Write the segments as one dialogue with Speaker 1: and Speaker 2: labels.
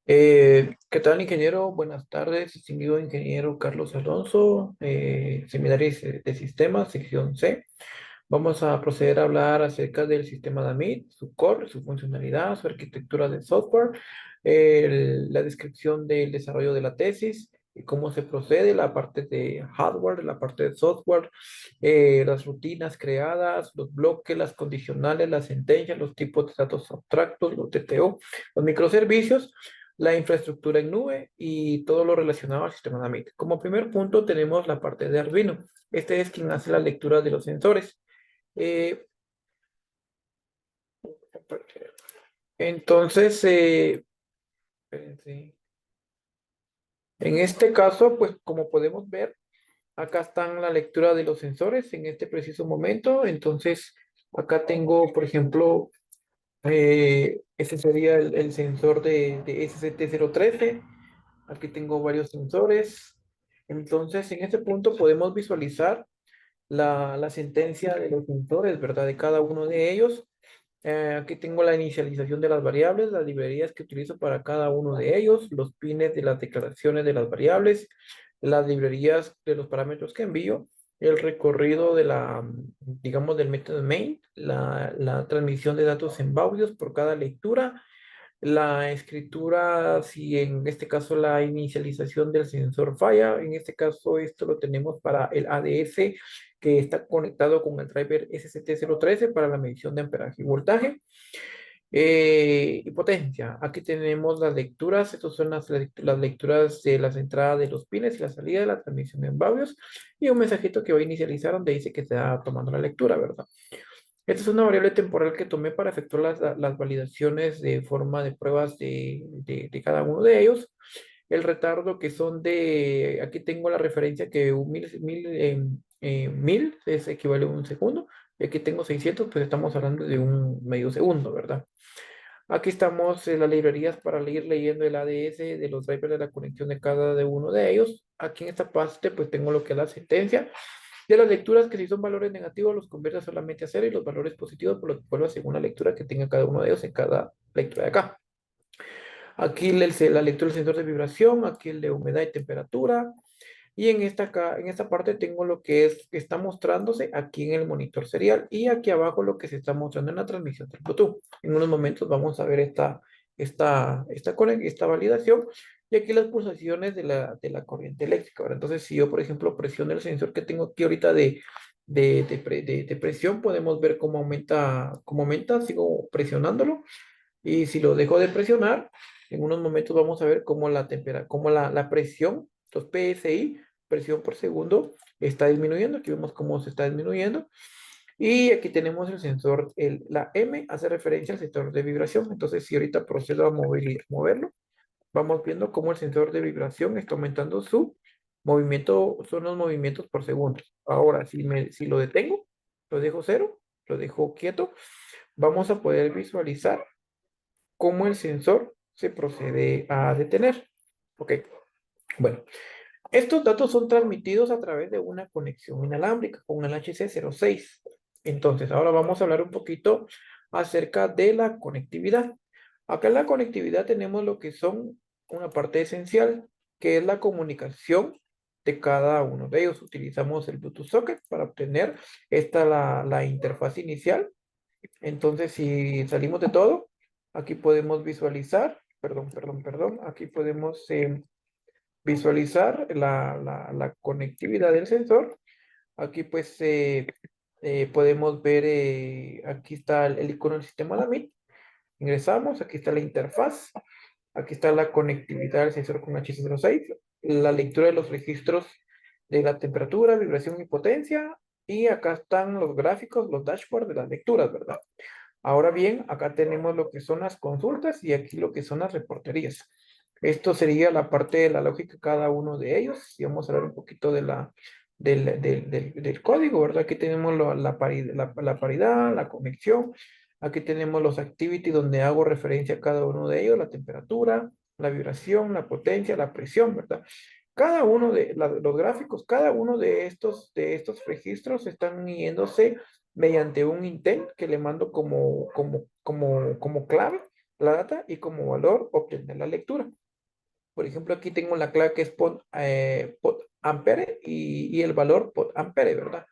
Speaker 1: ¿Qué tal, ingeniero? Buenas tardes, distinguido ingeniero Carlos Alonso, seminario de sistemas, sección C. Vamos a proceder a hablar acerca del sistema DAMIT, su core, su funcionalidad, su arquitectura de software, la descripción del desarrollo de la tesis y cómo se procede, la parte de hardware, la parte de software, las rutinas creadas, los bloques, las condicionales, las sentencias, los tipos de datos abstractos, los TTO, los microservicios, la infraestructura en nube y todo lo relacionado al sistema DAMIT. Como primer punto tenemos la parte de Arduino. Este es quien hace la lectura de los sensores. Eh, entonces, espérense. En este caso, pues como podemos ver, acá están la lectura de los sensores en este preciso momento. Entonces, acá tengo, por ejemplo, ese sería el sensor de SCT-013. Aquí tengo varios sensores. Entonces, en este punto podemos visualizar la sentencia de los sensores, ¿verdad? De cada uno de ellos. Aquí tengo la inicialización de las variables, las librerías que utilizo para cada uno de ellos, los pines de las declaraciones de las variables, las librerías de los parámetros que envío, el recorrido de digamos, del método main, la transmisión de datos en baudios por cada lectura, la escritura, si en este caso la inicialización del sensor falla, en este caso esto lo tenemos para el ADS que está conectado con el driver SCT-013 para la medición de amperaje y voltaje. Y potencia, aquí tenemos las lecturas, estas son las lecturas de las entradas de los pines y la salida de la transmisión en baudios y un mensajito que va a inicializar donde dice que está tomando la lectura, ¿verdad? Esta es una variable temporal que tomé para efectuar las validaciones de forma de pruebas de cada uno de ellos. El retardo que son aquí tengo la referencia que un mil es equivale a un segundo. Y aquí tengo 600, pues estamos hablando de un medio segundo, ¿verdad? Aquí estamos en las librerías para ir leyendo el ADS de los drivers de la conexión de cada uno de ellos. Aquí en esta parte, pues tengo lo que es la sentencia de las lecturas que si son valores negativos los convierte solamente a cero y los valores positivos por los vuelvo según la lectura que tenga cada uno de ellos en cada lectura de acá. Aquí la lectura del sensor de vibración, aquí el de humedad y temperatura. Y en esta parte tengo lo que está mostrándose aquí en el monitor serial y aquí abajo lo que se está mostrando en la transmisión del Bluetooth. En unos momentos vamos a ver esta validación y aquí las pulsaciones de la corriente eléctrica. ¿Verdad? Entonces, si yo, por ejemplo, presiono el sensor que tengo aquí ahorita de presión, podemos ver cómo aumenta, sigo presionándolo y si lo dejo de presionar, en unos momentos vamos a ver cómo la presión, los PSI, presión por segundo, está disminuyendo. Aquí vemos cómo se está disminuyendo. Y aquí tenemos el sensor, la M hace referencia al sensor de vibración. Entonces, si ahorita procedo a moverlo, vamos viendo cómo el sensor de vibración está aumentando su movimiento, son los movimientos por segundo. Ahora, si lo detengo, lo dejo cero, lo dejo quieto, vamos a poder visualizar cómo el sensor se procede a detener. Ok, bueno, estos datos son transmitidos a través de una conexión inalámbrica con el HC06. Entonces, ahora vamos a hablar un poquito acerca de la conectividad. Acá en la conectividad tenemos lo que son una parte esencial, que es la comunicación de cada uno de ellos. Utilizamos el Bluetooth Socket para obtener la interfaz inicial. Entonces, si salimos de todo, aquí podemos visualizar, perdón, aquí podemos visualizar la conectividad del sensor. Aquí pues podemos ver, aquí está el icono del sistema DAMIT. Ingresamos, aquí está la interfaz, aquí está la conectividad del sensor con HC06, la lectura de los registros de la temperatura, vibración y potencia, y acá están los gráficos, los dashboards de las lecturas, ¿verdad? Ahora bien, acá tenemos lo que son las consultas y aquí lo que son las reporterías. Esto sería la parte de la lógica de cada uno de ellos. Y vamos a hablar un poquito del código, ¿verdad? Aquí tenemos la paridad, la conexión. Aquí tenemos los activities donde hago referencia a cada uno de ellos, la temperatura, la vibración, la potencia, la presión, ¿verdad? Cada uno de los gráficos, cada uno de estos registros están yéndose mediante un intent que le mando como clave. la data y como valor obtener la lectura. Por ejemplo, aquí tengo la clave que es pot ampere y el valor pot ampere, ¿verdad?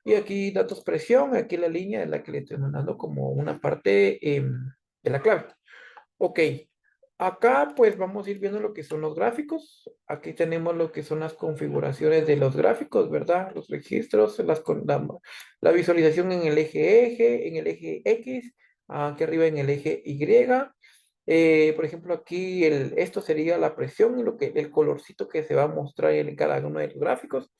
Speaker 1: Y aquí datos presión, aquí la línea en la que le estoy mandando como una parte de la clave. Ok, acá pues vamos a ir viendo lo que son los gráficos. Aquí tenemos lo que son las configuraciones de los gráficos, ¿verdad? Los registros, la visualización en el eje, en el eje X, aquí arriba en el eje Y. Por ejemplo, aquí esto sería la presión y el colorcito que se va a mostrar en cada uno de los gráficos.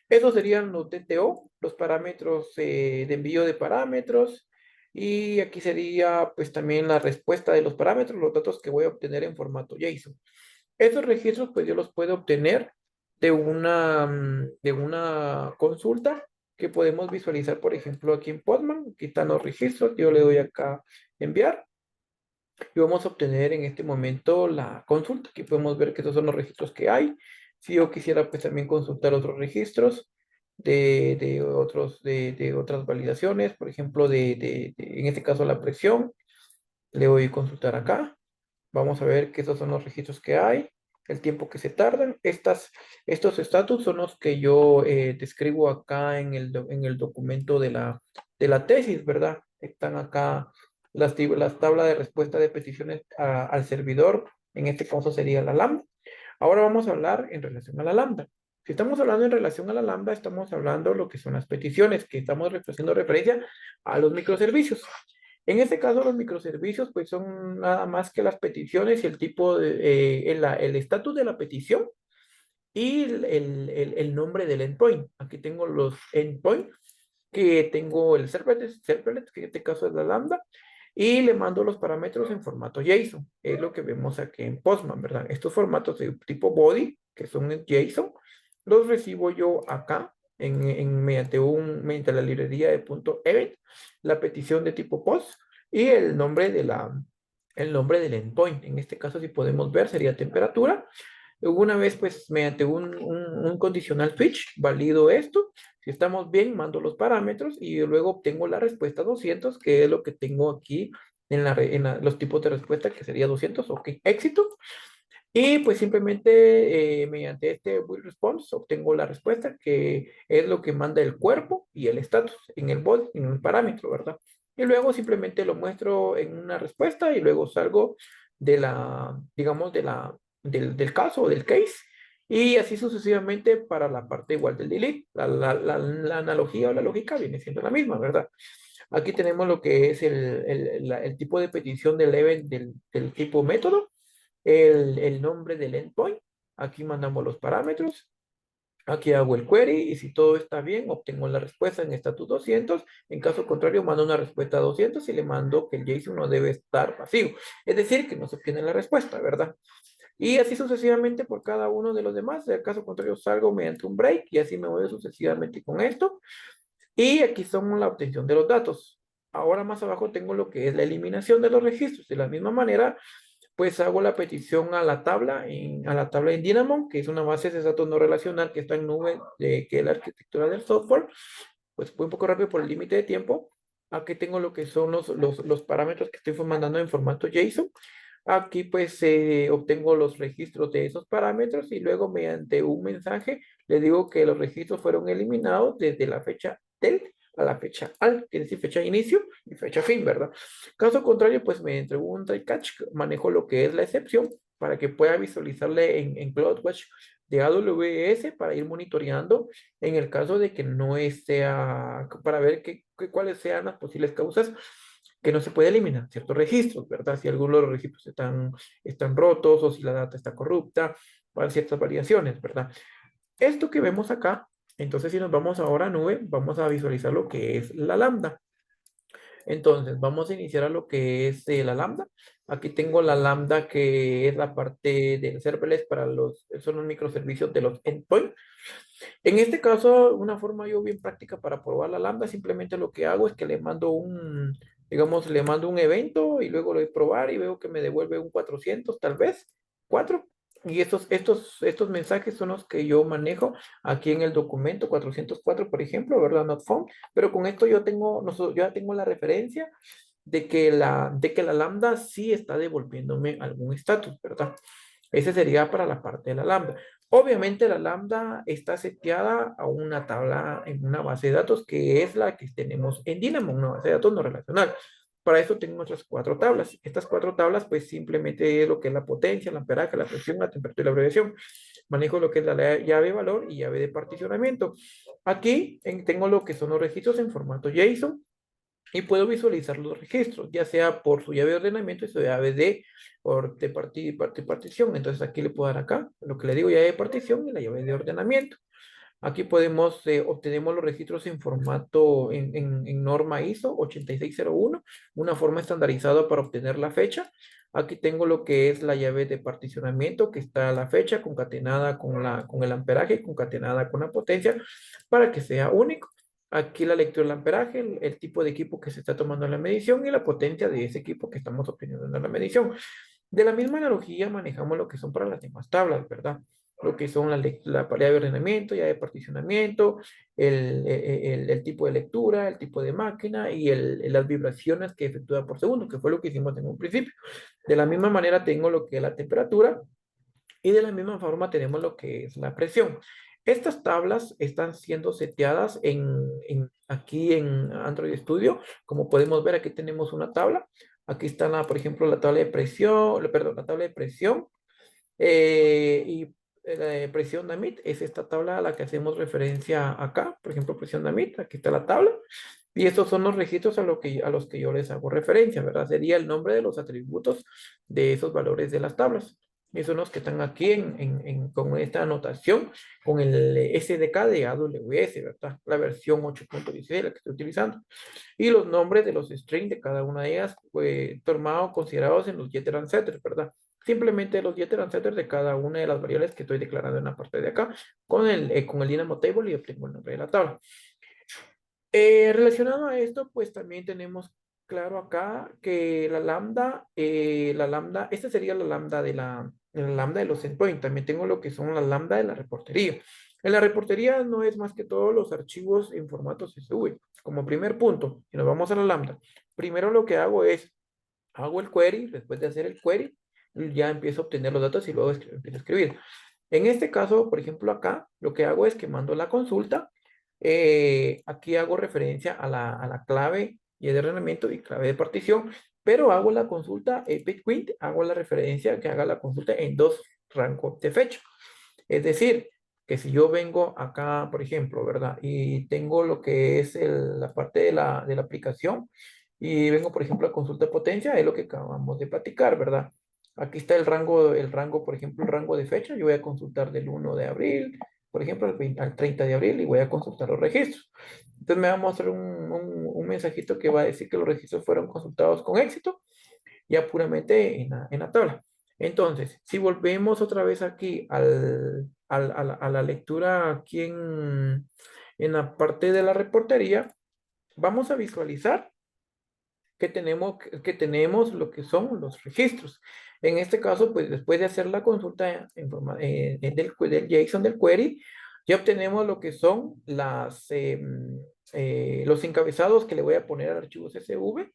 Speaker 1: Esos serían los DTO, los parámetros de envío de parámetros. Y aquí sería pues también la respuesta de los parámetros, los datos que voy a obtener en formato JSON. Esos registros pues yo los puedo obtener de una consulta que podemos visualizar, por ejemplo, aquí en Postman. Aquí están los registros, yo le doy acá enviar y vamos a obtener en este momento la consulta. Aquí podemos ver que estos son los registros que hay. Si yo quisiera pues también consultar otros registros de otras validaciones, por ejemplo, en este caso la presión, le voy a consultar acá. Vamos a ver que esos son los registros que hay, el tiempo que se tardan. Estos estatus son los que yo describo acá en el documento de la tesis, ¿verdad? Están acá las tablas de respuesta de peticiones al servidor. En este caso sería la lambda. Ahora vamos a hablar en relación a la lambda. Si estamos hablando en relación a la lambda, estamos hablando de lo que son las peticiones, que estamos haciendo referencia a los microservicios. En este caso, los microservicios pues son nada más que las peticiones y el tipo el estatus de la petición y el nombre del endpoint. Aquí tengo los endpoints, que tengo el servlet, que en este caso es la lambda, y le mando los parámetros en formato JSON. Es lo que vemos aquí en Postman, ¿verdad? Estos formatos de tipo body, que son en JSON, los recibo yo acá mediante la librería de .event, la petición de tipo post y el nombre del endpoint. En este caso, si podemos ver, sería temperatura. Una vez, pues, mediante un condicional switch, valido esto. Si estamos bien, mando los parámetros y luego obtengo la respuesta 200, que es lo que tengo aquí los tipos de respuesta, que sería 200, ok, éxito. Y pues simplemente mediante este will response obtengo la respuesta, que es lo que manda el cuerpo y el estatus en el body, en el parámetro, ¿verdad? Y luego simplemente lo muestro en una respuesta y luego salgo digamos, del caso o del case. Y así sucesivamente para la parte igual del delete. La analogía o la lógica viene siendo la misma, ¿verdad? Aquí tenemos lo que es el tipo de petición del event del tipo método, el nombre del endpoint. Aquí mandamos los parámetros. Aquí hago el query y si todo está bien, obtengo la respuesta en status 200. En caso contrario, mando una respuesta a 200 y le mando que el JSON no debe estar pasivo. Es decir, que no se obtiene la respuesta, ¿verdad? Y así sucesivamente por cada uno de los demás. En caso contrario, salgo mediante un break y así me voy sucesivamente con esto. Y aquí son la obtención de los datos. Ahora más abajo tengo lo que es la eliminación de los registros. De la misma manera, pues hago la petición a la tabla en Dynamo, que es una base de datos no relacional que está en nube, que es la arquitectura del software. Pues voy un poco rápido por el límite de tiempo. Aquí tengo lo que son los parámetros que estoy mandando en formato JSON. Aquí pues obtengo los registros de esos parámetros y luego mediante un mensaje le digo que los registros fueron eliminados desde la fecha del a la fecha al, que es decir, fecha de inicio y fecha fin, ¿verdad? Caso contrario, pues mediante un try catch manejo lo que es la excepción para que pueda visualizarle en CloudWatch de AWS para ir monitoreando en el caso de que no sea, para ver cuáles sean las posibles causas que no se puede eliminar ciertos registros, ¿verdad? Si algunos de los registros están rotos o si la data está corrupta, para ciertas variaciones, ¿verdad? Esto que vemos acá, entonces si nos vamos ahora a nube, vamos a visualizar lo que es la lambda. Entonces, vamos a iniciar a lo que es la lambda. Aquí tengo la lambda que es la parte del serverless son los microservicios de los endpoints. En este caso, una forma yo bien práctica para probar la lambda, simplemente lo que hago es que le mando digamos, le mando un evento y luego lo voy a probar y veo que me devuelve un 400, tal vez, 4. Y estos mensajes son los que yo manejo aquí en el documento 404, por ejemplo, ¿verdad? Not found. Pero con esto yo ya tengo la referencia de que la lambda sí está devolviéndome algún estatus, ¿verdad? Ese sería para la parte de la lambda. Obviamente la lambda está seteada a una tabla en una base de datos que es la que tenemos en Dynamo, una base de datos no relacional. Para eso tengo otras 4 tablas. Estas 4 tablas pues simplemente es lo que es la potencia, el amperaje, la presión, la temperatura y la abreviación. Manejo lo que es la llave de valor y llave de particionamiento. Aquí tengo lo que son los registros en formato JSON y puedo visualizar los registros, ya sea por su llave de ordenamiento y su llave de partición. Entonces aquí le puedo dar acá, lo que le digo, llave de partición y la llave de ordenamiento. Aquí podemos, obtenemos los registros en formato, en norma ISO 8601, una forma estandarizada para obtener la fecha. Aquí tengo lo que es la llave de particionamiento, que está la fecha concatenada con el amperaje, concatenada con la potencia, para que sea único. Aquí la lectura del amperaje, el tipo de equipo que se está tomando en la medición y la potencia de ese equipo que estamos obteniendo en la medición. De la misma analogía manejamos lo que son para las demás tablas, ¿verdad? Lo que son la paridad de ordenamiento, ya de particionamiento, el tipo de lectura, el tipo de máquina y las vibraciones que efectúa por segundo, que fue lo que hicimos en un principio. De la misma manera tengo lo que es la temperatura y de la misma forma tenemos lo que es la presión. Estas tablas están siendo seteadas aquí en Android Studio. Como podemos ver, aquí tenemos una tabla. Aquí está, por ejemplo, la tabla de presión, perdón, la tabla de presión y la presión DAMIT es esta tabla a la que hacemos referencia acá. Por ejemplo, presión DAMIT, aquí está la tabla. Y estos son los registros a los que yo les hago referencia, ¿verdad? Sería el nombre de los atributos de esos valores de las tablas. Y son los que están aquí con esta anotación, con el SDK de AWS, ¿verdad? La versión 8.16, la que estoy utilizando. Y los nombres de los strings de cada una de ellas, pues, tomados, considerados en los getter and setter, ¿verdad? Simplemente los getter and setter de cada una de las variables que estoy declarando en la parte de acá, con el Dynamo Table y obtengo el nombre de la tabla. Relacionado a esto, pues también tenemos claro acá que la lambda, esta sería la lambda de los endpoints. También tengo lo que son la lambda de la reportería. En la reportería no es más que todos los archivos en formato CSV. Como primer punto, si nos vamos a la lambda, primero lo que hago es, hago el query, después de hacer el query, ya empiezo a obtener los datos y luego empiezo a escribir. En este caso, por ejemplo, acá, lo que hago es que mando la consulta. Aquí hago referencia a la clave y de ordenamiento y clave de partición, pero hago la consulta bitquint, hago la referencia que haga la consulta en 2 rangos de fecha. Es decir, que si yo vengo acá, por ejemplo, ¿verdad? Y tengo lo que es la parte de la aplicación y vengo, por ejemplo, a consulta de potencia, es lo que acabamos de platicar, ¿verdad? Aquí está el rango, por ejemplo, el rango de fecha. Yo voy a consultar del 1 de abril, por ejemplo, al 30 de abril y voy a consultar los registros. Entonces me va a mostrar un mensajito que va a decir que los registros fueron consultados con éxito, ya puramente en la tabla. Entonces, si volvemos otra vez aquí a la lectura aquí en la parte de la reportería, vamos a visualizar que tenemos lo que son los registros. En este caso, pues después de hacer la consulta del JSON del query, ya obtenemos lo que son los encabezados que le voy a poner al archivo CSV.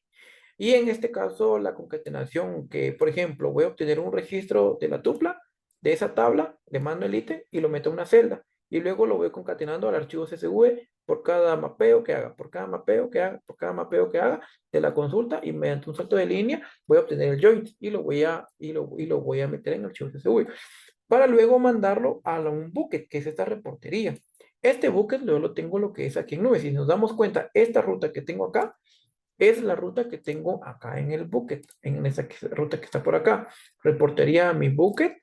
Speaker 1: Y en este caso, la concatenación que, por ejemplo, voy a obtener un registro de la tupla, de esa tabla, le mando el ítem y lo meto en una celda. Y luego lo voy concatenando al archivo CSV por cada mapeo que haga, por cada mapeo que haga, por cada mapeo que haga de la consulta y mediante un salto de línea voy a obtener el joint y lo voy a meter en el archivo CSV para luego mandarlo a un bucket, que es esta reportería. Este bucket luego lo tengo lo que es aquí en nube. Si nos damos cuenta, esta ruta que tengo acá es la ruta que tengo acá en el bucket, en esa ruta que está por acá. Reportería mi bucket,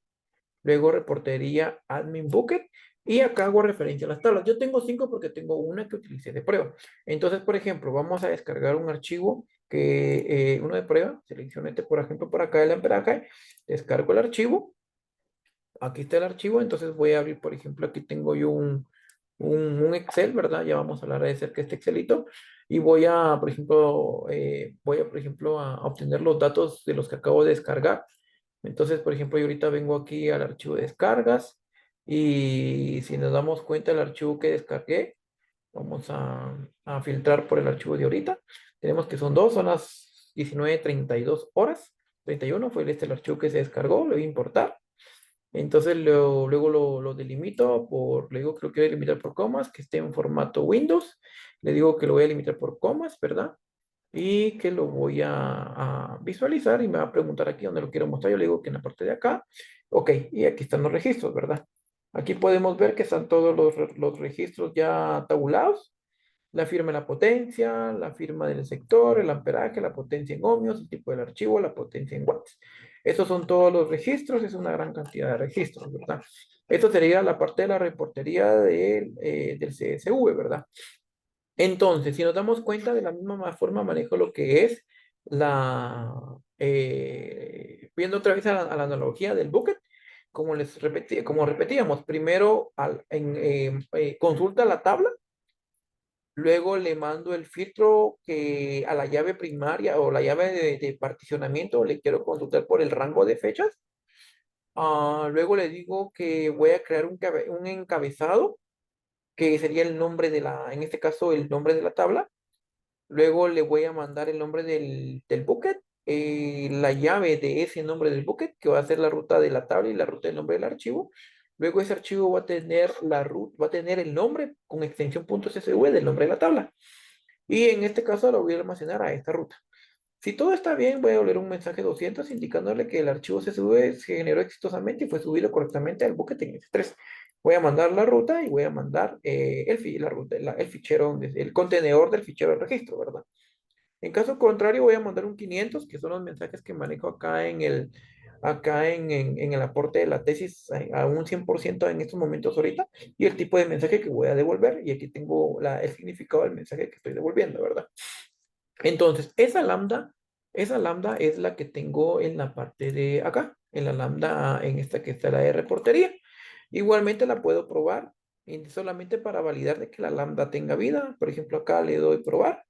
Speaker 1: luego reportería admin bucket, y acá hago referencia a las tablas. Yo tengo 5 porque tengo una que utilicé de prueba. Entonces, por ejemplo, vamos a descargar un archivo uno de prueba, selecciono este, por ejemplo, por acá el amperaje, descargo el archivo, aquí está el archivo, entonces voy a abrir, por ejemplo, aquí tengo yo un Excel, ¿verdad? Ya vamos a hablar de cerca este Excelito. Y voy a, por ejemplo, a obtener los datos de los que acabo de descargar. Entonces, por ejemplo, yo ahorita vengo aquí al archivo de descargas y si nos damos cuenta el archivo que descargué, vamos a filtrar por el archivo de ahorita. Tenemos que son dos, son 19:32 horas. 31 fue el archivo que se descargó, lo voy a importar. Entonces luego lo delimito le digo que lo quiero delimitar por comas, que esté en formato Windows. Le digo que lo voy a delimitar por comas, ¿verdad? Y que lo voy a visualizar y me va a preguntar aquí dónde lo quiero mostrar. Yo le digo que en la parte de acá. Ok, y aquí están los registros, ¿verdad? Aquí podemos ver que están todos los registros ya tabulados. La firma de la potencia, la firma del sector, el amperaje, la potencia en ohmios, el tipo del archivo, la potencia en watts. Esos son todos los registros, es una gran cantidad de registros, ¿verdad? Esto sería la parte de la reportería del CSV, ¿verdad? Entonces, si nos damos cuenta, de la misma forma manejo lo que es viendo otra vez a la analogía del bucket, como repetíamos, primero consulta la tabla. Luego le mando el filtro que a la llave primaria o la llave de particionamiento le quiero consultar por el rango de fechas. Luego le digo que voy a crear un encabezado que sería el nombre en este caso, el nombre de la tabla. Luego le voy a mandar el nombre del bucket, la llave de ese nombre del bucket, que va a ser la ruta de la tabla y la ruta del nombre del archivo. Luego ese archivo va a tener va a tener el nombre con extensión .csv del nombre de la tabla. Y en este caso lo voy a almacenar a esta ruta. Si todo está bien, voy a leer un mensaje 200 indicándole que el archivo CSV se generó exitosamente y fue subido correctamente al bucket en S3. Voy a mandar la ruta y voy a mandar el fichero, el contenedor del fichero de registro, ¿verdad? En caso contrario, voy a mandar un 500, que son los mensajes que manejo acá en el aporte de la tesis a un 100% en estos momentos ahorita, y el tipo de mensaje que voy a devolver, y aquí tengo el significado del mensaje que estoy devolviendo, ¿verdad? Entonces, esa lambda es la que tengo en la parte de acá, en la lambda, en esta que está la de reportería. Igualmente la puedo probar, y solamente para validar de que la lambda tenga vida. Por ejemplo, acá le doy probar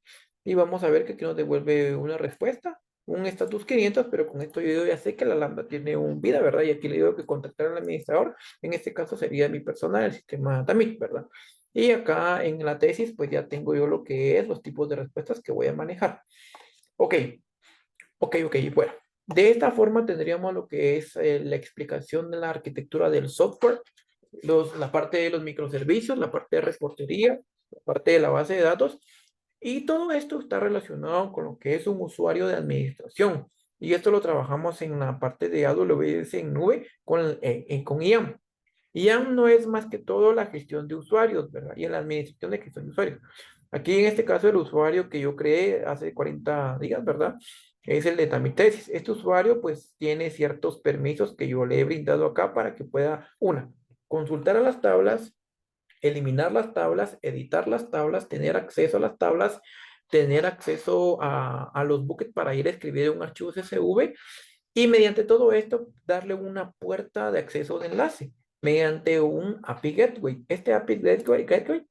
Speaker 1: y vamos a ver que aquí nos devuelve una respuesta, un status 500, pero con esto yo ya sé que la lambda tiene un vida, ¿verdad? Y aquí le digo que contactar al administrador, en este caso sería mi persona del sistema también, ¿verdad? Y acá en la tesis, pues ya tengo yo lo que es los tipos de respuestas que voy a manejar. Ok, ok, bueno. De esta forma tendríamos lo que es la explicación de la arquitectura del software, la parte de los microservicios, la parte de reportería, la parte de la base de datos, y todo esto está relacionado con lo que es un usuario de administración. Y esto lo trabajamos en la parte de AWS en nube con IAM. IAM no es más que todo la gestión de usuarios, ¿verdad? Y la administración de gestión de usuarios. Aquí en este caso el usuario que yo creé hace 40 días, ¿verdad? Es el de mi tesis. Este usuario pues tiene ciertos permisos que yo le he brindado acá para que pueda, consultar a las tablas, eliminar las tablas, editar las tablas, tener acceso a las tablas, tener acceso a los buckets para ir a escribir un archivo CSV y mediante todo esto darle una puerta de acceso de enlace mediante un API Gateway. Este API Gateway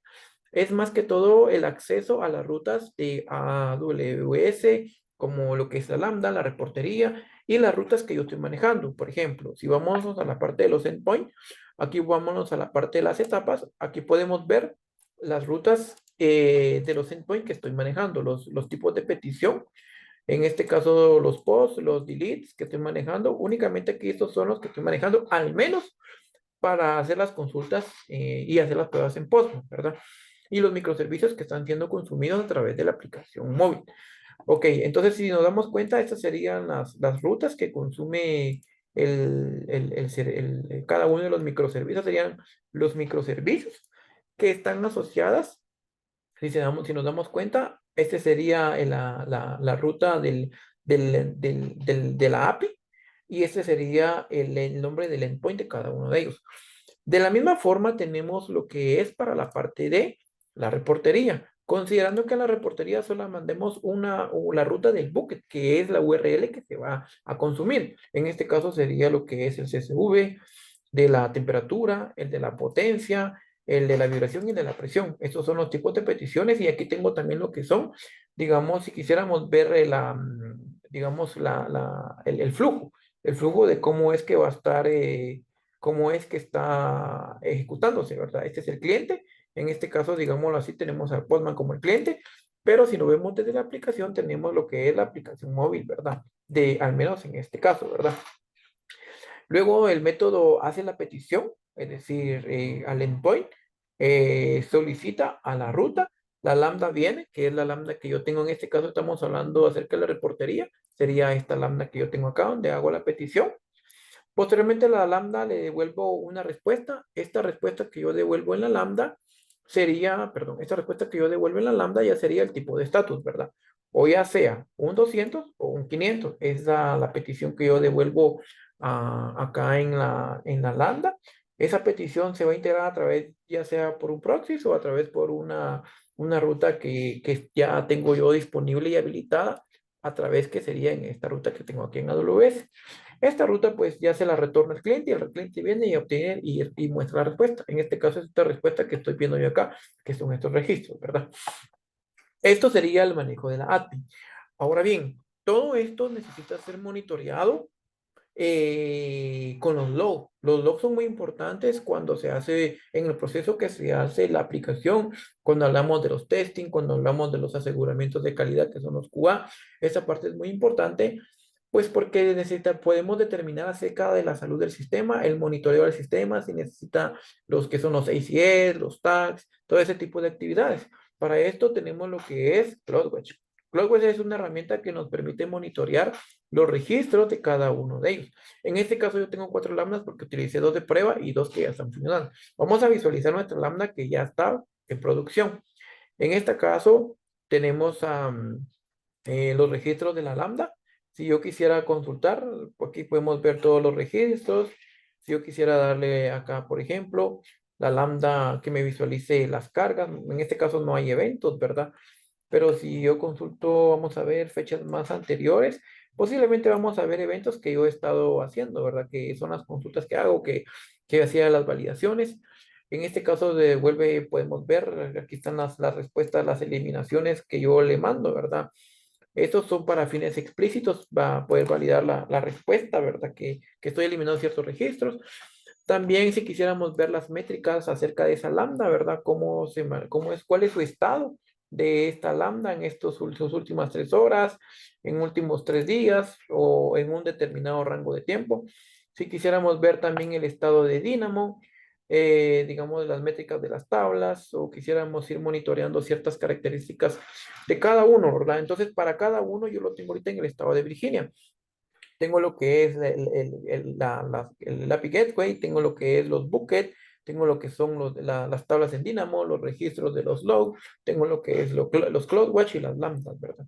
Speaker 1: es más que todo el acceso a las rutas de AWS, como lo que es la Lambda, la reportería y las rutas que yo estoy manejando. Por ejemplo, si vamos a la parte de los endpoints, aquí vámonos a la parte de las etapas, aquí podemos ver las rutas de los endpoints que estoy manejando, los tipos de petición. En este caso, los posts, los deletes que estoy manejando, únicamente aquí estos son los que estoy manejando, al menos para hacer las consultas y hacer las pruebas en Postman, ¿verdad? Y los microservicios que están siendo consumidos a través de la aplicación móvil. Ok, entonces si nos damos cuenta, estas serían las rutas que consume cada uno de los microservicios, serían los microservicios que están asociadas. Si nos damos cuenta, este sería la ruta de la API y este sería el nombre del endpoint de cada uno de ellos. De la misma forma, tenemos lo que es para la parte de la reportería. Considerando que a la reportería solo mandemos la ruta del bucket, que es la URL que se va a consumir. En este caso sería lo que es el CSV, de la temperatura, el de la potencia, el de la vibración y el de la presión. Estos son los tipos de peticiones y aquí tengo también lo que son, digamos, si quisiéramos ver digamos, el flujo de cómo es que va a estar, cómo es que está ejecutándose, ¿verdad? Este es el cliente. En este caso, digámoslo así, tenemos a Postman como el cliente. Pero si lo vemos desde la aplicación, tenemos lo que es la aplicación móvil, ¿verdad? Al menos en este caso, ¿verdad? Luego el método hace la petición, es decir, al endpoint, solicita a la ruta, la lambda viene, que es la lambda que yo tengo en este caso, estamos hablando acerca de la reportería, sería esta lambda que yo tengo acá, donde hago la petición. Posteriormente a la lambda le devuelvo una respuesta. Esta respuesta que yo devuelvo en la lambda sería, perdón, esta respuesta que yo devuelvo en la lambda ya sería el tipo de estatus, ¿verdad? O ya sea un 200 o un 500. Es la petición que yo devuelvo acá en la lambda. Esa petición se va a integrar a través, ya sea por un proxy o a través por una ruta que ya tengo yo disponible y habilitada a través que sería en esta ruta que tengo aquí en AWS. Esta ruta pues ya se la retorna al cliente y el cliente viene y obtiene y muestra la respuesta. En este caso es esta respuesta que estoy viendo yo acá, que son estos registros, ¿verdad? Esto sería el manejo de la API. Ahora bien, todo esto necesita ser monitoreado con los logs. Los logs son muy importantes cuando se hace en el proceso que se hace la aplicación, cuando hablamos de los testing, cuando hablamos de los aseguramientos de calidad que son los QA. Esa parte es muy importante, pues porque podemos determinar acerca de la salud del sistema, el monitoreo del sistema, si necesita los que son los ACS, los tags, todo ese tipo de actividades. Para esto tenemos lo que es CloudWatch. CloudWatch es una herramienta que nos permite monitorear los registros de cada uno de ellos. En este caso yo tengo 4 lambdas porque utilicé 2 de prueba y 2 que ya están funcionando. Vamos a visualizar nuestra lambda que ya está en producción. En este caso tenemos los registros de la lambda. Si yo quisiera consultar, aquí podemos ver todos los registros. Si yo quisiera darle acá, por ejemplo, la lambda que me visualice las cargas, en este caso no hay eventos, ¿verdad? Pero si yo consulto, vamos a ver fechas más anteriores, posiblemente vamos a ver eventos que yo he estado haciendo, ¿verdad? Que son las consultas que hago, que hacía las validaciones. En este caso devuelve, podemos ver, aquí están las respuestas, las eliminaciones que yo le mando, ¿verdad? Estos son para fines explícitos, va a poder validar la respuesta, ¿verdad? Que estoy eliminando ciertos registros. También si quisiéramos ver las métricas acerca de esa lambda, ¿verdad? Cuál es su estado de esta lambda en sus últimas 3 horas, en últimos 3 días o en un determinado rango de tiempo. Si quisiéramos ver también el estado de Dynamo, digamos, las métricas de las tablas, o quisiéramos ir monitoreando ciertas características de cada uno, ¿verdad? Entonces, para cada uno yo lo tengo ahorita en el estado de Virginia. Tengo lo que es el API Gateway, tengo lo que es los buckets, tengo lo que son las tablas en Dynamo, los registros de los logs, tengo lo que es los CloudWatch y las lambdas, ¿verdad?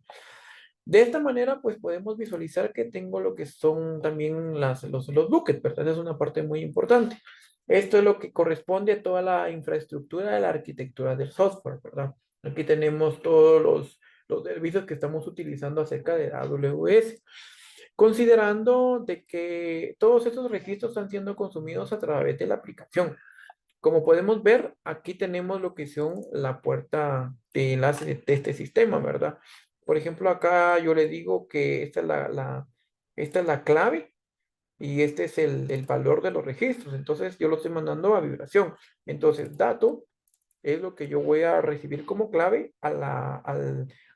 Speaker 1: De esta manera, pues podemos visualizar que tengo lo que son también los buckets, ¿verdad? Es una parte muy importante. Esto es lo que corresponde a toda la infraestructura de la arquitectura del software, ¿verdad? Aquí tenemos todos los servicios que estamos utilizando acerca de AWS. Considerando de que todos estos registros están siendo consumidos a través de la aplicación. Como podemos ver, aquí tenemos lo que son la puerta de enlace de este sistema, ¿verdad? Por ejemplo, acá yo le digo que esta es la clave y este es el valor de los registros. Entonces, yo lo estoy mandando a vibración. Entonces, dato es lo que yo voy a recibir como clave a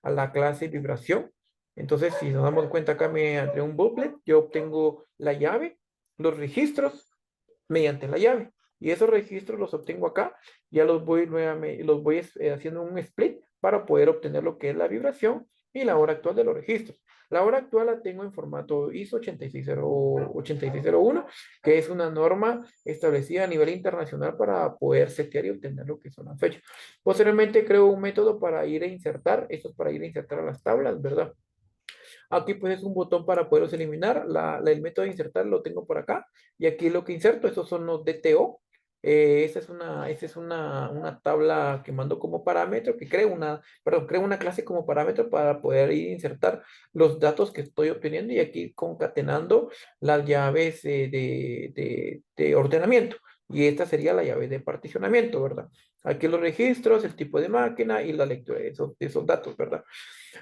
Speaker 1: la clase vibración. Entonces, si nos damos cuenta acá mediante un booklet, yo obtengo la llave, los registros mediante la llave. Y esos registros los obtengo acá, ya los voy nuevamente, los voy haciendo un split para poder obtener lo que es la vibración y la hora actual de los registros. La hora actual la tengo en formato ISO 8601, que es una norma establecida a nivel internacional para poder setear y obtener lo que son las fechas. Posteriormente creo un método para ir a insertar, esto es para ir a insertar a las tablas, ¿verdad? Aquí pues es un botón para poderlos eliminar. El método de insertar lo tengo por acá. Y aquí lo que inserto, estos son los DTO. Esta es una tabla que mando como parámetro, que creo una clase como parámetro para poder ir a insertar los datos que estoy obteniendo y aquí concatenando las llaves de ordenamiento. Y esta sería la llave de particionamiento, ¿verdad? Aquí los registros, el tipo de máquina y la lectura de esos datos, ¿verdad?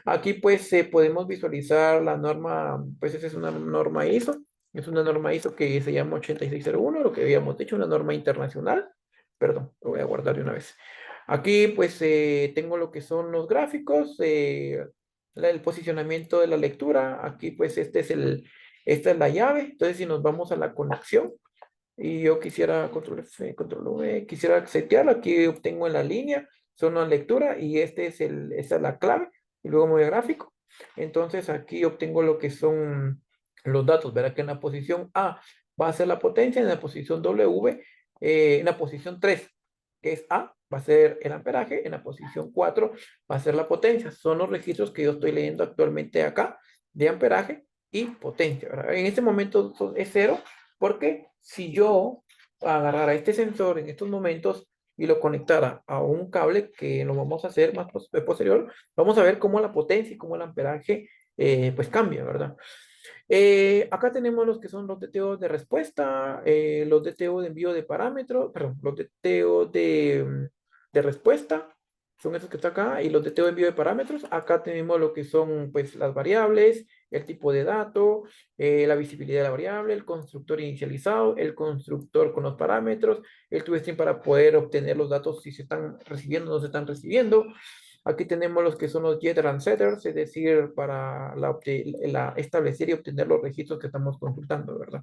Speaker 1: Aquí pues podemos visualizar la norma, pues esa es una norma ISO, es una norma ISO que se llama 8601, lo que habíamos dicho, una norma internacional. Perdón, lo voy a guardar de una vez. Aquí pues tengo lo que son los gráficos, el posicionamiento de la lectura. Aquí pues esta es la llave. Entonces si nos vamos a la conexión y yo quisiera control F, control V, quisiera setear, aquí obtengo en la línea, zona lectura y esta es la clave y luego me voy a gráfico. Entonces aquí obtengo lo que son los datos. Verá que en la posición A va a ser la potencia, en la posición W, en la posición 3 que es A, va a ser el amperaje, en la posición 4 va a ser la potencia. Son los registros que yo estoy leyendo actualmente acá de amperaje y potencia, ¿verdad? En este momento es cero, porque si yo agarrara este sensor en estos momentos y lo conectara a un cable, que lo vamos a hacer más posterior, vamos a ver cómo la potencia y cómo el amperaje pues cambia, ¿verdad? Acá tenemos los que son los DTO de respuesta, los DTO de envío de parámetros, perdón, los DTO de respuesta, son estos que están acá, y los DTO de envío de parámetros. Acá tenemos lo que son pues las variables, el tipo de dato, la visibilidad de la variable, el constructor inicializado, el constructor con los parámetros, el toString para poder obtener los datos si se están recibiendo o no se están recibiendo. Aquí tenemos los que son los getter and setters, es decir, para establecer y obtener los registros que estamos consultando, ¿verdad?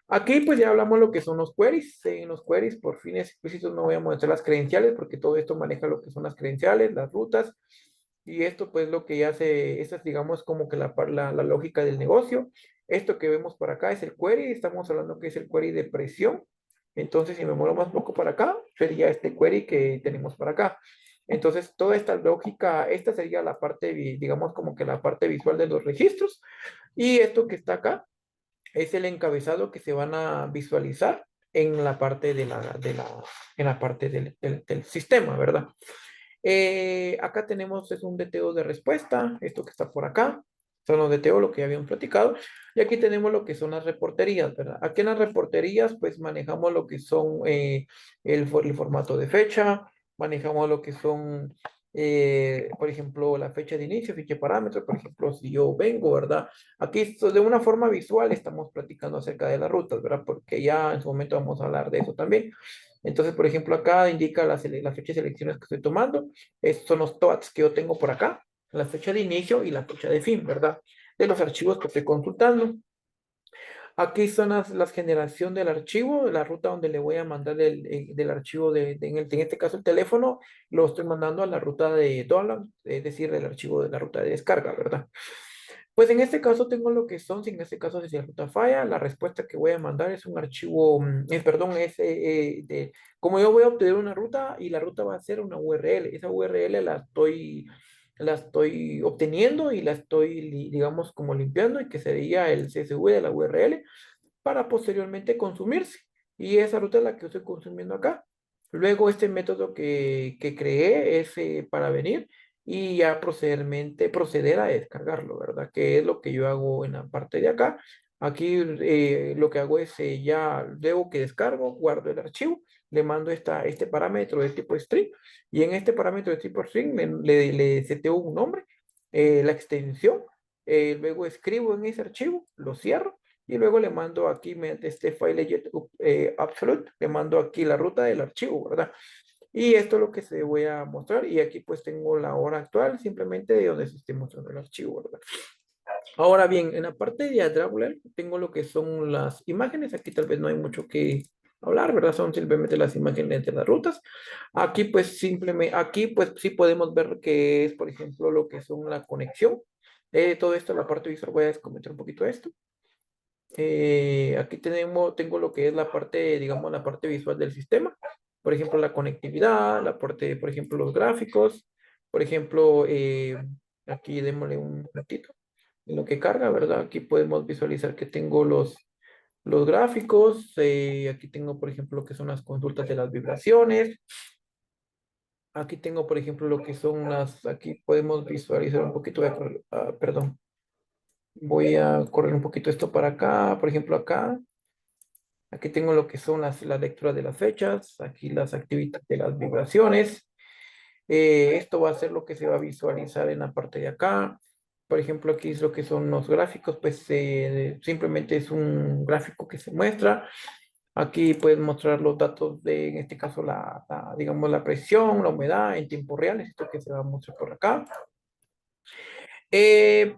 Speaker 1: Aquí pues ya hablamos lo que son los queries. En los queries, por fines explícitos, no voy a mostrar las credenciales porque todo esto maneja lo que son las credenciales, las rutas. Y esto pues lo que hace, esta es digamos como que la lógica del negocio. Esto que vemos por acá es el query, estamos hablando que es el query de presión. Entonces si me muevo más poco para acá, sería este query que tenemos para acá. Entonces toda esta lógica, esta sería la parte, digamos como que la parte visual de los registros. Y esto que está acá es el encabezado que se van a visualizar en la parte en la parte del sistema, ¿verdad? Acá tenemos, es un DTO de respuesta, esto que está por acá, son los DTO, lo que ya habíamos platicado, y aquí tenemos lo que son las reporterías, ¿verdad? Aquí en las reporterías, pues manejamos lo que son el formato de fecha, manejamos lo que son, por ejemplo, la fecha de inicio, fecha de parámetro, por ejemplo, si yo vengo, ¿verdad? Aquí de una forma visual estamos platicando acerca de las rutas, ¿verdad? Porque ya en su momento vamos a hablar de eso también. Entonces, por ejemplo, acá indica la fecha de selecciones que estoy tomando. Estos son los TOATs que yo tengo por acá, la fecha de inicio y la fecha de fin, ¿verdad? De los archivos que estoy consultando. Aquí son las generación del archivo, la ruta donde le voy a mandar del archivo en este caso el teléfono, lo estoy mandando a la ruta de download, es decir, el archivo de la ruta de descarga, ¿verdad? Pues en este caso tengo lo que son, si en este caso si la ruta falla, la respuesta que voy a mandar es un archivo, perdón, como yo voy a obtener una ruta y la ruta va a ser una URL, esa URL la estoy obteniendo y la estoy, digamos, como limpiando y que sería el CSV de la URL para posteriormente consumirse. Y esa ruta es la que estoy consumiendo acá. Luego este método que creé es para venir y ya proceder a descargarlo, ¿verdad? Que es lo que yo hago en la parte de acá. Aquí lo que hago es ya luego que descargo, guardo el archivo, le mando este parámetro de tipo string y en este parámetro de tipo string le seteo un nombre, la extensión, luego escribo en ese archivo, lo cierro y luego le mando aquí mediante este file absolute, le mando aquí la ruta del archivo, ¿verdad? Y esto es lo que se voy a mostrar y aquí pues tengo la hora actual simplemente de donde se esté mostrando el archivo, ¿verdad? Ahora bien, en la parte de Adrawler tengo lo que son las imágenes, aquí tal vez no hay mucho que hablar, ¿verdad? Son simplemente las imágenes de las rutas. Aquí pues simplemente, aquí pues sí podemos ver que es, por ejemplo, lo que son la conexión. Todo esto, la parte visual, voy a comentar un poquito esto. Aquí tengo lo que es la parte, digamos, la parte visual del sistema. Por ejemplo, la conectividad, la parte, por ejemplo, los gráficos. Por ejemplo, aquí démosle un ratito en lo que carga, ¿verdad? Aquí podemos visualizar que tengo los gráficos. Aquí tengo, por ejemplo, lo que son las consultas de las vibraciones. Aquí tengo, por ejemplo, lo que son aquí podemos visualizar un poquito, perdón, voy a correr un poquito esto para acá, por ejemplo, acá. Aquí tengo lo que son la lectura de las fechas, aquí las actividades de las vibraciones. Esto va a ser lo que se va a visualizar en la parte de acá. Por ejemplo, aquí es lo que son los gráficos, pues simplemente es un gráfico que se muestra. Aquí puedes mostrar los datos de, en este caso, digamos, la presión, la humedad en tiempo real, es esto que se va a mostrar por acá.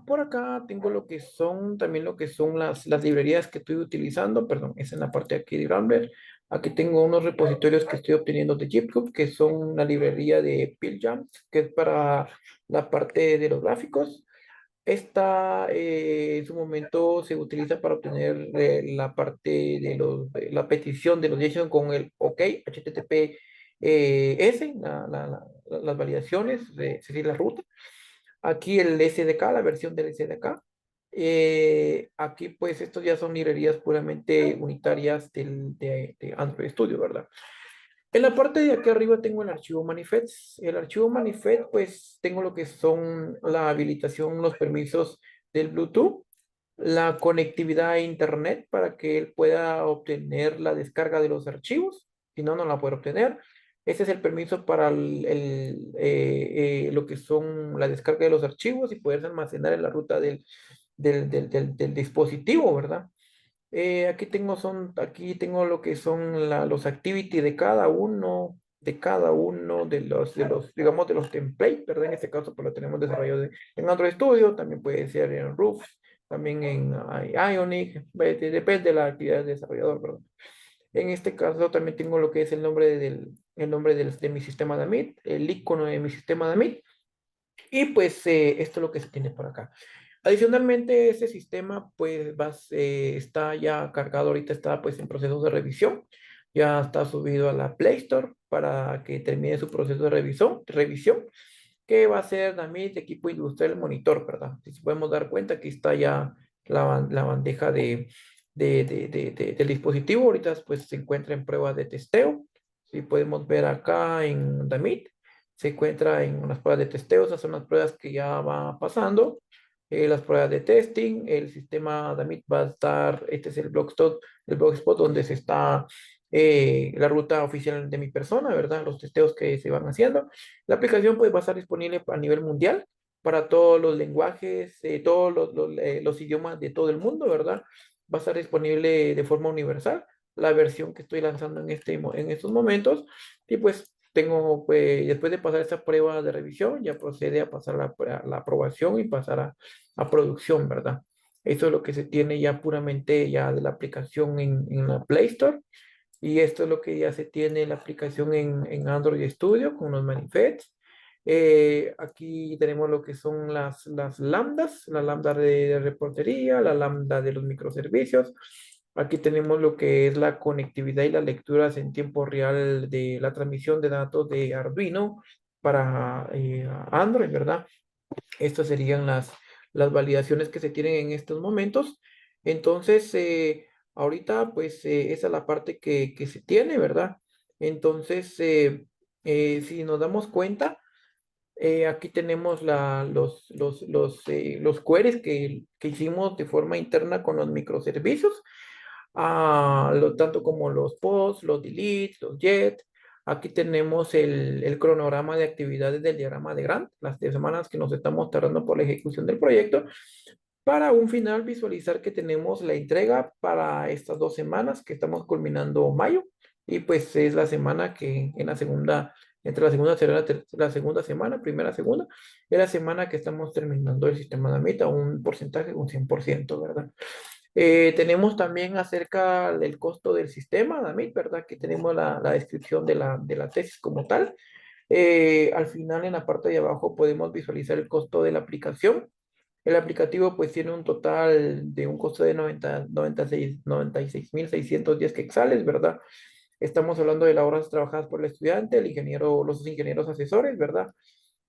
Speaker 1: Por acá tengo lo que son, también lo que son las librerías que estoy utilizando, perdón, es en la parte de aquí de Grambler. Aquí tengo unos repositorios que estoy obteniendo de GitHub, que son una librería de PillJam, que es para la parte de los gráficos. Esta en su momento se utiliza para obtener la parte de la petición de los JSON con el OK, HTTP S, las validaciones, es decir, la ruta. Aquí el SDK, la versión del SDK. Aquí pues estos ya son librerías puramente unitarias de Android Studio, ¿verdad? En la parte de aquí arriba tengo el archivo manifest. El archivo manifest, pues tengo lo que son la habilitación, los permisos del Bluetooth, la conectividad a Internet para que él pueda obtener la descarga de los archivos. Si no, no la puede obtener. Ese es el permiso para lo que son la descarga de los archivos y poderse almacenar en la ruta del dispositivo, ¿verdad? Aquí tengo lo que son los activity de cada uno digamos, de los templates, ¿verdad? En este caso, pues lo tenemos desarrollado en Android Studio, también puede ser en Roof, también en Ionic, depende de la actividad del desarrollador, ¿verdad? En este caso también tengo lo que es el nombre de mi sistema de Amit, el icono de mi sistema de Amit, y pues esto es lo que se tiene por acá. Adicionalmente, ese sistema pues está ya cargado, ahorita está pues en proceso de revisión, ya está subido a la Play Store para que termine su proceso de revisión, que va a ser también de equipo industrial monitor, ¿verdad? Si podemos dar cuenta, aquí está ya la bandeja del dispositivo, ahorita pues se encuentra en pruebas de testeo, si podemos ver acá en Damit, se encuentra en unas pruebas de testeo, esas son las pruebas que ya va pasando, las pruebas de testing, el sistema Damit va a estar, este es el blogspot donde se está la ruta oficial de mi persona, ¿verdad? Los testeos que se van haciendo. La aplicación pues va a estar disponible a nivel mundial para todos los lenguajes, todos los idiomas de todo el mundo, ¿verdad? Va a estar disponible de forma universal la versión que estoy lanzando en estos momentos y pues pues, después de pasar esa prueba de revisión, ya procede a pasar la aprobación y pasar a producción, ¿verdad? Eso es lo que se tiene ya puramente ya de la aplicación en la Play Store. Y esto es lo que ya se tiene la aplicación en Android Studio con los manifests. Aquí tenemos lo que son las lambdas, la lambda de reportería, la lambda de los microservicios. Aquí tenemos lo que es la conectividad y las lecturas en tiempo real de la transmisión de datos de Arduino para Android, ¿verdad? Estas serían las validaciones que se tienen en estos momentos. Entonces, ahorita, pues, esa es la parte que se tiene, ¿verdad? Entonces, si nos damos cuenta, aquí tenemos los queries que hicimos de forma interna con los microservicios tanto como los posts, los deletes, los get. Aquí tenemos el cronograma de actividades del diagrama de Gantt, las 10 semanas que nos estamos tardando por la ejecución del proyecto, para un final visualizar que tenemos la entrega para estas 2 semanas que estamos culminando mayo, y pues es la semana que en la segunda, entre la segunda, la segunda semana, primera, segunda, es la semana que estamos terminando el sistema de meta, un porcentaje, un 100%, ¿verdad? Tenemos también acerca del costo del sistema, David, ¿verdad? Que tenemos la descripción de la tesis como tal. Al final, en la parte de abajo, podemos visualizar el costo de la aplicación. El aplicativo, pues, tiene un total de un costo de 96.610 quetzales, ¿verdad? Estamos hablando de las horas trabajadas por el estudiante, el ingeniero, los ingenieros asesores, ¿verdad?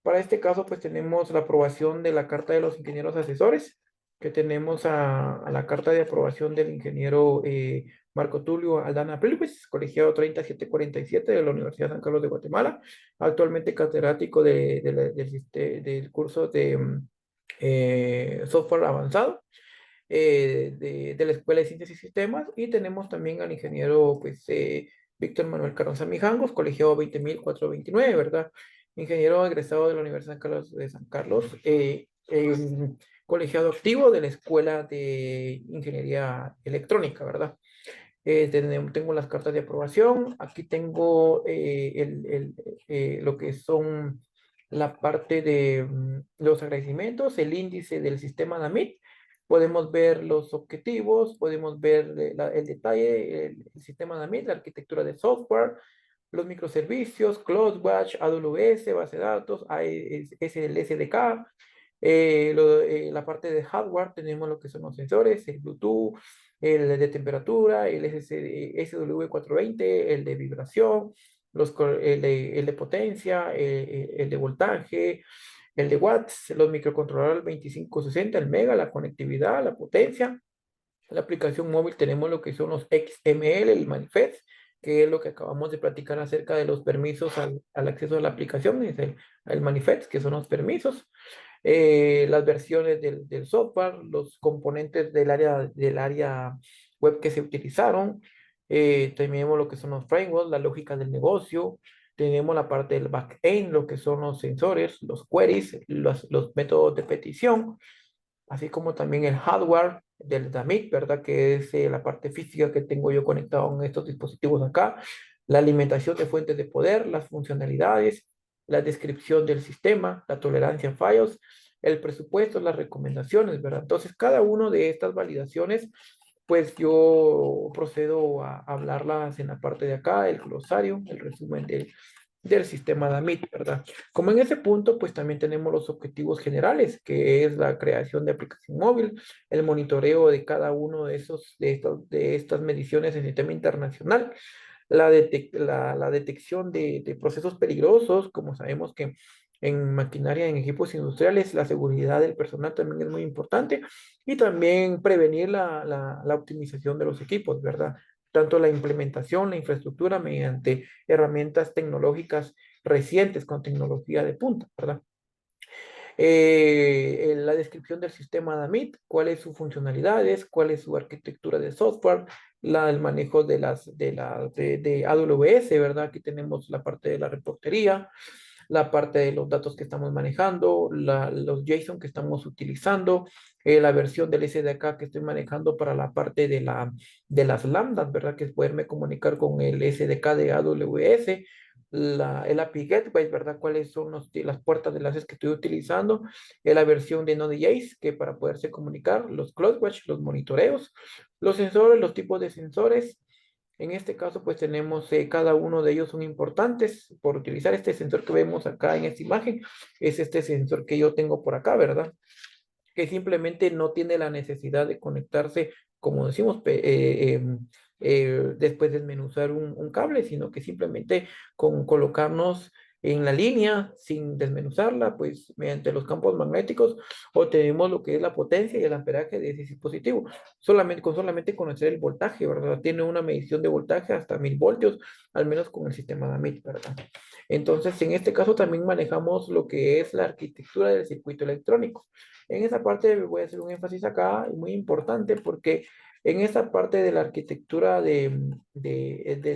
Speaker 1: Para este caso, pues tenemos la aprobación de la carta de los ingenieros asesores, que tenemos a la carta de aprobación del ingeniero Marco Tulio Aldana Pilwis, colegiado 30747 de la Universidad San Carlos de Guatemala, actualmente catedrático del curso de software avanzado de la Escuela de Ciencias y Sistemas, y tenemos también al ingeniero pues, Víctor Manuel Carranza Mijangos, colegiado 20.429, ¿verdad? Ingeniero egresado de la Universidad de San Carlos, colegiado activo de la Escuela de Ingeniería Electrónica, ¿verdad? Tengo las cartas de aprobación. Aquí tengo lo que son la parte de los agradecimientos, el índice del sistema DAMIT. Podemos ver los objetivos, podemos ver el detalle, el sistema DAMIT, la arquitectura de software, los microservicios, CloudWatch, AWS, base de datos, el SDK, la parte de hardware, tenemos lo que son los sensores, el Bluetooth, el de temperatura, el SW420, el de vibración, el de potencia, el de voltaje, el de watts, los microcontroladores 2560, el mega, la conectividad, la potencia. La aplicación móvil tenemos lo que son los XML, el manifest, que es lo que acabamos de platicar acerca de los permisos al acceso a la aplicación, es el manifest, que son los permisos, las versiones del software, los componentes del área web que se utilizaron, tenemos lo que son los frameworks, la lógica del negocio, tenemos la parte del backend, lo que son los sensores, los queries, los métodos de petición, así como también el hardware del DAMIC, ¿verdad? Que es la parte física que tengo yo conectado en estos dispositivos acá, la alimentación de fuentes de poder, las funcionalidades, la descripción del sistema, la tolerancia a fallos, el presupuesto, las recomendaciones, ¿verdad? Entonces, cada una de estas validaciones, pues yo procedo a hablarlas en la parte de acá, el glosario, el resumen del sistema DAMIT, ¿verdad? Como en ese punto, pues también tenemos los objetivos generales, que es la creación de aplicación móvil, el monitoreo de cada uno de estas mediciones en sistema internacional, la detección de procesos peligrosos, como sabemos que en maquinaria, en equipos industriales, la seguridad del personal también es muy importante y también prevenir la optimización de los equipos, ¿verdad? Tanto la implementación, la infraestructura mediante herramientas tecnológicas recientes con tecnología de punta, ¿verdad? La descripción del sistema DAMIT, cuáles sus funcionalidades, cuál es su arquitectura de software, el manejo de AWS, ¿verdad? Aquí tenemos la parte de la reportería, la parte de los datos que estamos manejando, los JSON que estamos utilizando, la versión del SDK que estoy manejando para la parte de las lambdas, ¿verdad? Que es poderme comunicar con el SDK de AWS, el API Gateway, ¿verdad? Cuáles son las puertas de enlaces que estoy utilizando, la versión de Node.js, que para poderse comunicar, los CloudWatch, los monitoreos, los sensores, los tipos de sensores. En este caso, pues tenemos cada uno de ellos son importantes por utilizar este sensor que vemos acá en esta imagen. Es este sensor que yo tengo por acá, ¿verdad? Que simplemente no tiene la necesidad de conectarse, como decimos, después desmenuzar un cable, sino que simplemente con colocarnos en la línea sin desmenuzarla, pues mediante los campos magnéticos obtenemos lo que es la potencia y el amperaje de ese dispositivo. Solamente conocer el voltaje, ¿verdad? Tiene una medición de voltaje hasta 1000 voltios, al menos con el sistema DAMIT, ¿verdad? Entonces, en este caso también manejamos lo que es la arquitectura del circuito electrónico. En esa parte voy a hacer un énfasis acá, muy importante, porque en esa parte de la arquitectura del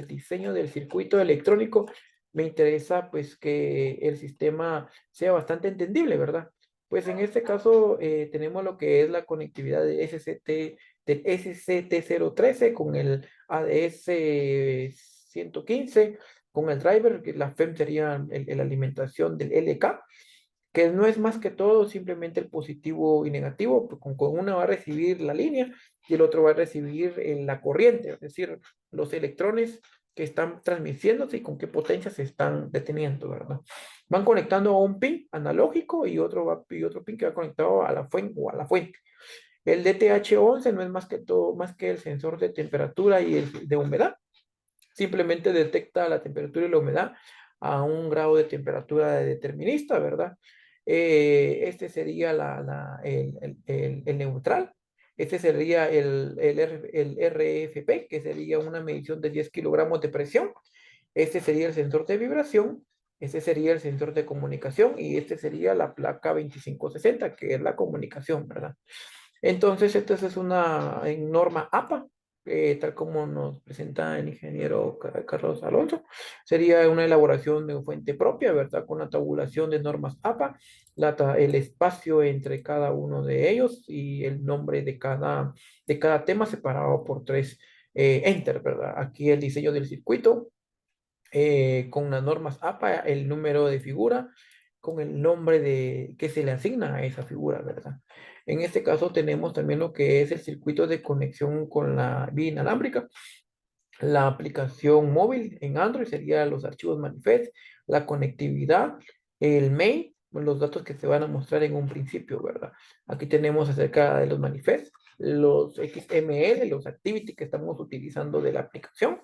Speaker 1: diseño del circuito electrónico, me interesa pues que el sistema sea bastante entendible, ¿verdad? Pues en este caso tenemos lo que es la conectividad del SCT013 con el ADS 115, con el driver, que la FEM sería la alimentación del LK, que no es más que todo simplemente el positivo y negativo, pues con una va a recibir la línea y el otro va a recibir la corriente, es decir, los electrones que están transmitiéndose y con qué potencia se están deteniendo, ¿verdad? Van conectando a un pin analógico y otro pin que va conectado a la fuente o a la fuente. El DTH11 no es más que todo, más que el sensor de temperatura y el de humedad. Simplemente detecta la temperatura y la humedad a un grado de temperatura determinista, ¿verdad? Este sería el neutral. Este sería el RFP, que sería una medición de 10 kilogramos de presión. Este sería el sensor de vibración. Este sería el sensor de comunicación y este sería la placa 2560, que es la comunicación, ¿verdad? Entonces, esta es una norma APA, tal como nos presenta el ingeniero Carlos Alonso. Sería una elaboración de fuente propia, ¿verdad? Con la tabulación de normas APA, el espacio entre cada uno de ellos y el nombre de cada tema separado por tres Enter, ¿verdad? Aquí el diseño del circuito con las normas APA, el número de figura, con el nombre de que se le asigna a esa figura, ¿verdad? En este caso tenemos también lo que es el circuito de conexión con la vía inalámbrica. La aplicación móvil en Android sería los archivos manifest, la conectividad, el main, los datos que se van a mostrar en un principio, ¿verdad? Aquí tenemos acerca de los manifest, los XML, los activity que estamos utilizando de la aplicación.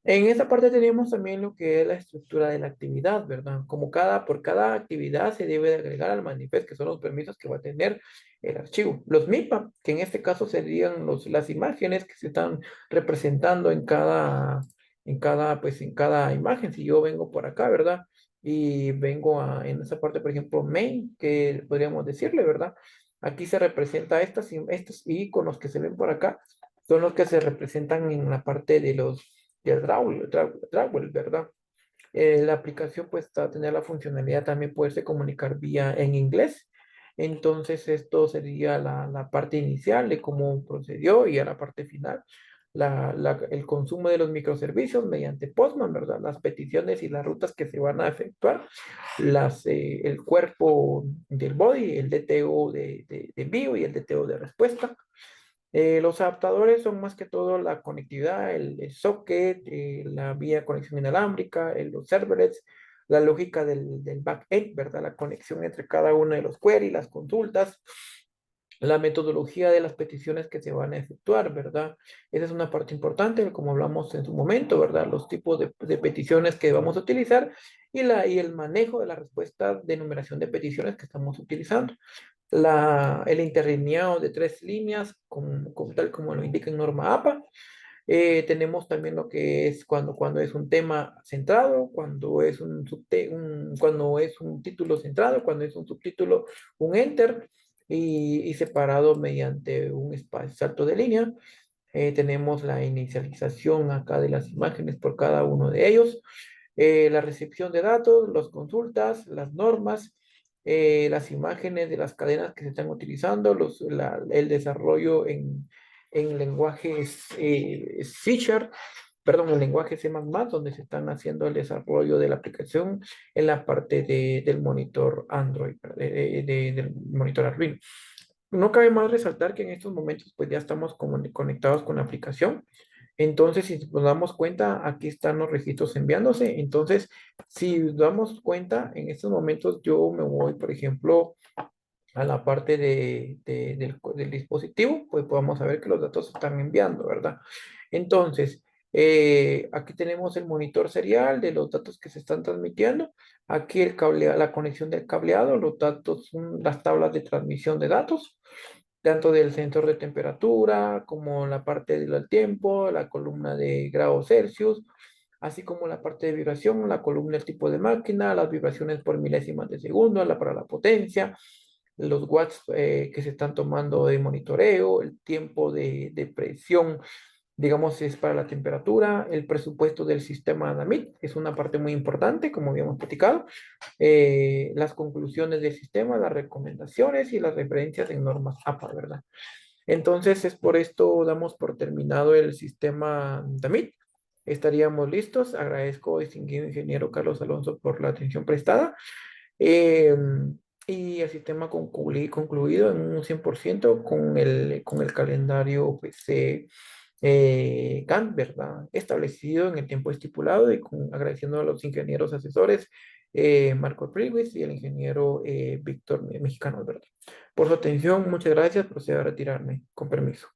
Speaker 1: En esta parte tenemos también lo que es la estructura de la actividad, ¿verdad? Por cada actividad se debe de agregar al manifest, que son los permisos que va a tener el archivo. Los MIPA, que en este caso serían las imágenes que se están representando en cada imagen. Si yo vengo por acá, ¿verdad? Y vengo en esa parte, por ejemplo, main, que podríamos decirle, ¿verdad? Aquí se representa estos iconos que se ven por acá, son los que se representan en la parte del Drawell, ¿verdad? La aplicación pues va a tener la funcionalidad también poderse comunicar vía en inglés. Entonces esto sería la parte inicial de cómo procedió y a la parte final. El consumo de los microservicios mediante Postman, ¿verdad? Las peticiones y las rutas que se van a efectuar, el cuerpo del body, el DTO de envío y el DTO de respuesta. Los adaptadores son más que todo la conectividad, el socket, la vía conexión inalámbrica, los serverless, la lógica del backend, ¿verdad? La conexión entre cada uno de los queries, las consultas, la metodología de las peticiones que se van a efectuar, ¿verdad? Esa es una parte importante, como hablamos en su momento, ¿verdad? Los tipos de peticiones que vamos a utilizar y el manejo de la respuesta de numeración de peticiones que estamos utilizando el interlineado de 3 líneas, tal como lo indica en norma APA. Tenemos también lo que es cuando es un tema centrado, cuando es un título centrado, cuando es un subtítulo, un enter, y separado mediante un espacio salto de línea. Tenemos la inicialización acá de las imágenes por cada uno de ellos, la recepción de datos, las consultas, las normas, las imágenes de las cadenas que se están utilizando, el desarrollo en lenguajes C#, perdón, en lenguaje C++, donde se están haciendo el desarrollo de la aplicación en la parte del monitor Android, del monitor Arduino. No cabe más resaltar que en estos momentos pues ya estamos conectados con la aplicación. Entonces, si nos damos cuenta, aquí están los registros enviándose. Entonces, si nos damos cuenta, en estos momentos yo me voy, por ejemplo, a la parte del dispositivo, pues podemos saber que los datos se están enviando, ¿verdad? Entonces, aquí tenemos el monitor serial de los datos que se están transmitiendo. Aquí la conexión del cableado, los datos, las tablas de transmisión de datos tanto del sensor de temperatura como la parte del tiempo, la columna de grados Celsius, así como la parte de vibración, la columna del tipo de máquina, las vibraciones por milésimas de segundo, para la potencia, los watts que se están tomando de monitoreo, el tiempo de presión, digamos, es para la temperatura, el presupuesto del sistema DAMIT, es una parte muy importante, como habíamos platicado, las conclusiones del sistema, las recomendaciones y las referencias en normas APA, ¿verdad? Entonces, es por esto damos por terminado el sistema DAMIT. Estaríamos listos. Agradezco, distinguido ingeniero Carlos Alonso, por la atención prestada. Eh, y el sistema concluido en un 100% con el calendario pues, Gantt, ¿verdad? Establecido en el tiempo estipulado y agradeciendo a los ingenieros asesores Marco Priwis y el ingeniero Víctor Mexicano, ¿verdad? Por su atención, muchas gracias. Procedo a retirarme. Con permiso.